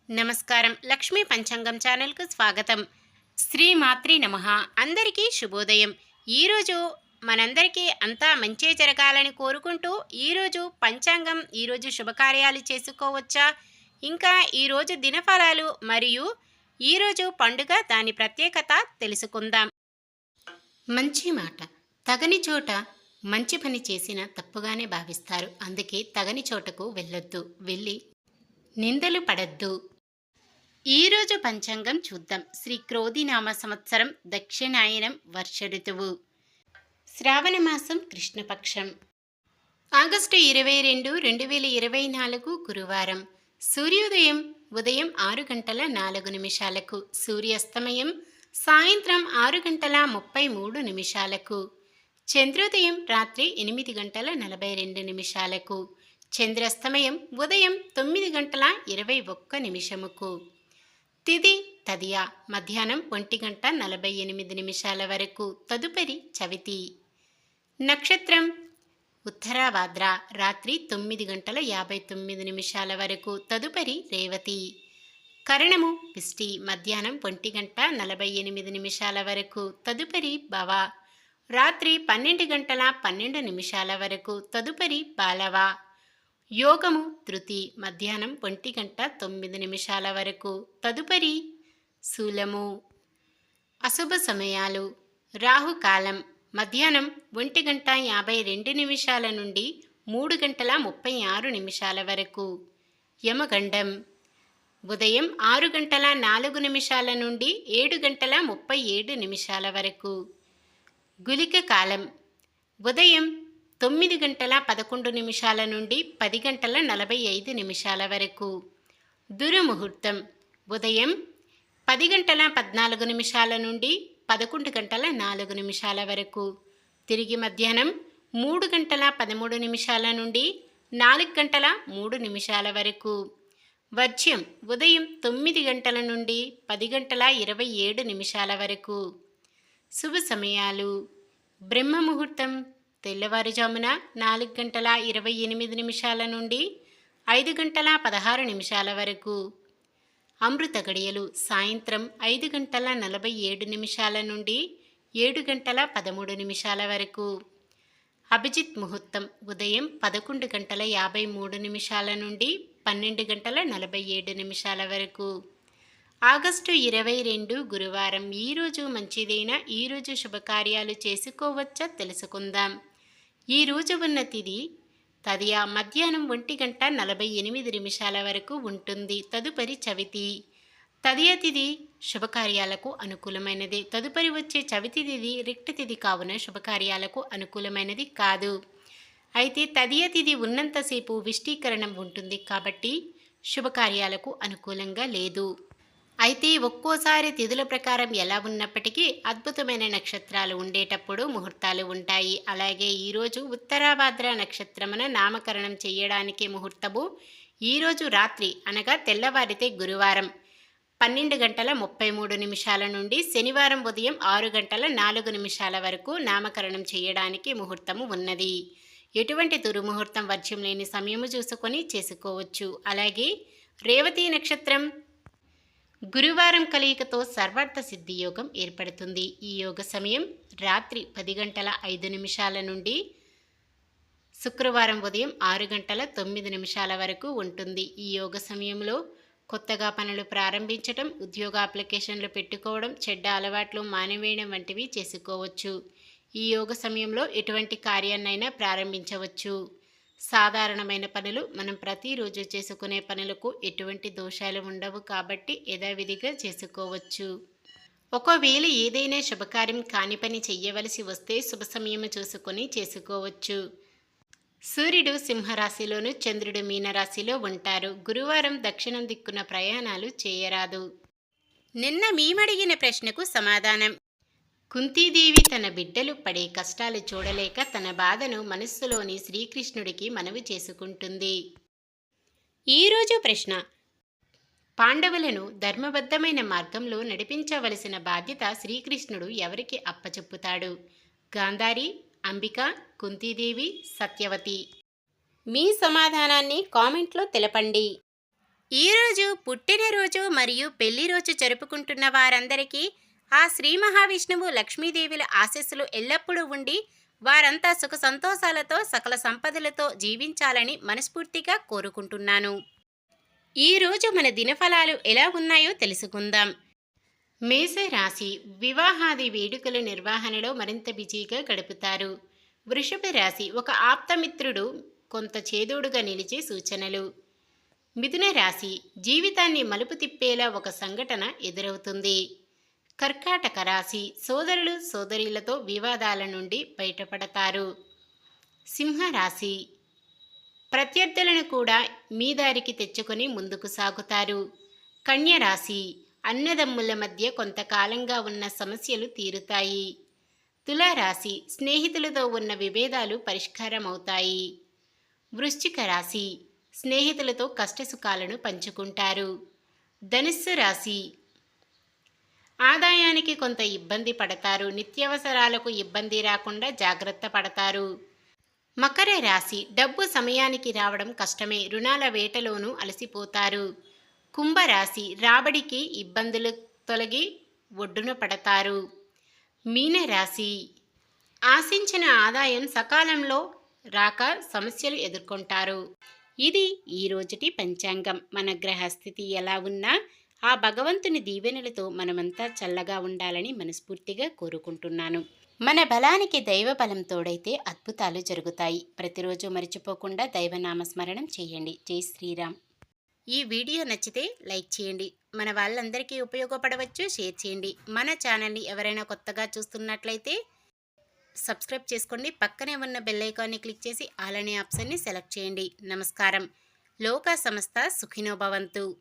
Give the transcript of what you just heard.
నమస్కారం. లక్ష్మీ పంచాంగం ఛానల్‌కు స్వాగతం. శ్రీమాత్రే నమః. అందరికీ శుభోదయం. ఈరోజు మనందరికీ అంతా మంచే జరగాలని కోరుకుంటూ ఈరోజు పంచాంగం, ఈరోజు శుభకార్యాలు చేసుకోవచ్చా, ఇంకా ఈరోజు దినఫలాలు మరియు ఈరోజు పండుగ దాని ప్రత్యేకత తెలుసుకుందాం. మంచి మాట. తగని చోట మంచి పని చేసినా తప్పుగానే భావిస్తారు. అందుకే తగని చోటకు వెళ్ళొద్దు, వెళ్ళి నిందలు పడద్దు. ఈరోజు పంచాంగం చూద్దాం. శ్రీ క్రోధినామ సంవత్సరం, దక్షిణాయనం, వర్ష ఋతువు, శ్రావణ మాసం, కృష్ణపక్షం, ఆగస్టు 22, 2024 గురువారం. సూర్యోదయం ఉదయం 6 గంటల 4 నిమిషాలకు, సూర్యాస్తమయం సాయంత్రం 6 గంటల 33 నిమిషాలకు, చంద్రోదయం రాత్రి 8 గంటల 42 నిమిషాలకు, చంద్రాస్తమయం ఉదయం 9 గంటల 21 నిమిషముకు. తిథి తదియ మధ్యాహ్నం 1 గంట 48 నిమిషాల వరకు, తదుపరి చవితి. నక్షత్రం ఉత్తరాభాద్ర రాత్రి 9 గంటల 59 నిమిషాల వరకు, తదుపరి రేవతి. కరణము విష్టి మధ్యాహ్నం 1 గంట 48 నిమిషాల వరకు, తదుపరి భవ. రాత్రి 12 గంటల 12 నిమిషాల వరకు, తదుపరి బాలవ. యోగము ధృతి మధ్యాహ్నం 1 గంట 9 నిమిషాల వరకు, తదుపరి శూలము. అశుభ సమయాలు: రాహుకాలం మధ్యాహ్నం 1 గంట 52 నిమిషాల నుండి 3 గంటల 36 నిమిషాల వరకు. యమగండం ఉదయం 6 గంటల 4 నిమిషాల నుండి 7 గంటల 37 నిమిషాల వరకు. గుళిక కాలం ఉదయం 9 గంటల 11 నిమిషాల నుండి 10 గంటల 45 నిమిషాల వరకు. దుర్ముహూర్తం ఉదయం 10 గంటల 14 నిమిషాల నుండి 11 గంటల 4 నిమిషాల వరకు. తిరిగి మధ్యాహ్నం 3 గంటల 13 నిమిషాల నుండి 4 గంటల 3 నిమిషాల వరకు. వర్జ్యం ఉదయం 9 గంటల నుండి 10 గంటల 27 నిమిషాల వరకు. శుభ సమయాలు: బ్రహ్మముహూర్తం తెల్లవారుజామున 4 గంటల 28 నిమిషాల నుండి 5 గంటల 16 నిమిషాల వరకు. అమృత గడియలు సాయంత్రం 5 గంటల 47 నిమిషాల నుండి 7 గంటల 13 నిమిషాల వరకు. అభిజిత్ ముహూర్తం ఉదయం 11 గంటల 53 నిమిషాల నుండి 12 గంటల 47 నిమిషాల వరకు. ఆగస్టు 22 గురువారం. ఈరోజు మంచిదైన ఈరోజు శుభకార్యాలు చేసుకోవచ్చా తెలుసుకుందాం. ఈరోజు ఉన్న తిథి తదియ మధ్యాహ్నం 1 గంట 48 నిమిషాల వరకు ఉంటుంది, తదుపరి చవితి. తదియ తిథి శుభకార్యాలకు అనుకూలమైనది. తదుపరి వచ్చే చవితి తిథి రిక్త తిథి కావున శుభకార్యాలకు అనుకూలమైనది కాదు. అయితే తదియ తిథి ఉన్నంతసేపు విష్టీకరణం ఉంటుంది కాబట్టి శుభకార్యాలకు అనుకూలంగా లేదు. అయితే ఒక్కోసారి తిథుల ప్రకారం ఎలా ఉన్నప్పటికీ అద్భుతమైన నక్షత్రాలు ఉండేటప్పుడు ముహూర్తాలు ఉంటాయి. అలాగే ఈరోజు ఉత్తరాభాద్ర నక్షత్రమున నామకరణం చేయడానికి ముహూర్తము ఈరోజు రాత్రి అనగా తెల్లవారితే గురువారం 12 గంటల 33 నిమిషాల నుండి శనివారం ఉదయం 6 గంటల 4 నిమిషాల వరకు నామకరణం చేయడానికి ముహూర్తము ఉన్నది. ఎటువంటి దుర్ముహూర్తం వర్జ్యం లేని సమయము చూసుకొని చేసుకోవచ్చు. అలాగే రేవతి నక్షత్రం గురువారం కలయికతో సర్వార్థ సిద్ధి యోగం ఏర్పడుతుంది. ఈ యోగ సమయం రాత్రి 10 గంటల 5 నిమిషాల నుండి శుక్రవారం ఉదయం 6 గంటల 9 నిమిషాల వరకు ఉంటుంది. ఈ యోగ సమయంలో కొత్తగా పనులు ప్రారంభించటం, ఉద్యోగ అప్లికేషన్లు పెట్టుకోవడం, చెడ్డ అలవాట్లు మానివేయడం వంటివి చేసుకోవచ్చు. ఈ యోగ సమయంలో ఎటువంటి కార్యాన్నైనా ప్రారంభించవచ్చు. సాధారణమైన పనులు మనం ప్రతిరోజు చేసుకునే పనులకు ఎటువంటి దోషాలు ఉండవు కాబట్టి యథావిధిగా చేసుకోవచ్చు. ఒకవేళ ఏదైనా శుభకార్యం కాని పని చెయ్యవలసి వస్తే శుభ సమయం చూసుకొని చేసుకోవచ్చు. సూర్యుడు సింహరాశిలోను, చంద్రుడు మీనరాశిలో ఉంటారు. గురువారం దక్షిణం దిక్కున ప్రయాణాలు చేయరాదు. నిన్న మేమడిగిన ప్రశ్నకు సమాధానం. కుంతీదేవి తన బిడ్డలు పడే కష్టాలు చూడలేక తన బాధను మనస్సులోని శ్రీకృష్ణుడికి మనవి చేసుకుంటుంది. ఈరోజు ప్రశ్న: పాండవులను ధర్మబద్ధమైన మార్గంలో నడిపించవలసిన బాధ్యత శ్రీకృష్ణుడు ఎవరికి అప్పచెప్పుతాడు? గాంధారి, అంబిక, కుంతీదేవి, సత్యవతి? మీ సమాధానాన్ని కామెంట్లో తెలపండి. ఈరోజు పుట్టినరోజు మరియు పెళ్లి రోజు జరుపుకుంటున్న వారందరికీ ఆ శ్రీ మహావిష్ణువు లక్ష్మీదేవుల ఆశీస్సులు ఎల్లప్పుడూ ఉండి వారంతా సుఖ సంతోషాలతో సకల సంపదలతో జీవించాలని మనస్ఫూర్తిగా కోరుకుంటున్నాను. ఈరోజు మన దినఫలాలు ఎలా ఉన్నాయో తెలుసుకుందాం. మేషరాశి వివాహాది వేడుకల నిర్వహణలో మరింత బిజీగా గడుపుతారు. వృషభ రాశి ఒక ఆప్తమిత్రుడు కొంత చేదోడుగా నిలిచే సూచనలు. మిథున రాశి జీవితాన్ని మలుపు తిప్పేలా ఒక సంఘటన ఎదురవుతుంది. కర్కాటక రాశి సోదరులు సోదరీలతో వివాదాల నుండి బయటపడతారు. సింహరాశి ప్రత్యర్థులను కూడా మీ దారికి తెచ్చుకొని ముందుకు సాగుతారు. కన్య రాశి అన్నదమ్ముల మధ్య కొంతకాలంగా ఉన్న సమస్యలు తీరుతాయి. తులారాశి స్నేహితులతో ఉన్న విభేదాలు పరిష్కారమవుతాయి. వృశ్చిక రాశి స్నేహితులతో కష్టసుఖాలను పంచుకుంటారు. ధనుస్సు రాశి ఆదాయానికి కొంత ఇబ్బంది పడతారు. నిత్యావసరాలకు ఇబ్బంది రాకుండా జాగ్రత్త పడతారు. మకర రాశి డబ్బు సమయానికి రావడం కష్టమే, రుణాల వేటలోనూ అలసిపోతారు. కుంభరాశి రాబడికి ఇబ్బందులు తొలగి ఒడ్డున పడతారు. మీనరాశి ఆశించిన ఆదాయం సకాలంలో రాక సమస్యలు ఎదుర్కొంటారు. ఇది ఈ రోజుటి పంచాంగం. మన గ్రహస్థితి ఎలా ఉన్నా ఆ భగవంతుని దీవెనలతో మనమంతా చల్లగా ఉండాలని మనస్ఫూర్తిగా కోరుకుంటున్నాను. మన బలానికి దైవ బలం తోడైతే అద్భుతాలు జరుగుతాయి. ప్రతిరోజు మర్చిపోకుండా దైవనామస్మరణం చేయండి. జై శ్రీరామ్. ఈ వీడియో నచ్చితే లైక్ చేయండి. మన వాళ్ళందరికీ ఉపయోగపడవచ్చు, షేర్ చేయండి. మన ఛానల్ని ఎవరైనా కొత్తగా చూస్తున్నట్లయితే సబ్స్క్రైబ్ చేసుకోండి. పక్కనే ఉన్న బెల్ ఐకాన్ని క్లిక్ చేసి ఆల్ అనే ఆప్షన్ని సెలెక్ట్ చేయండి. నమస్కారం. లోకా సమస్త సుఖినో భవంతు.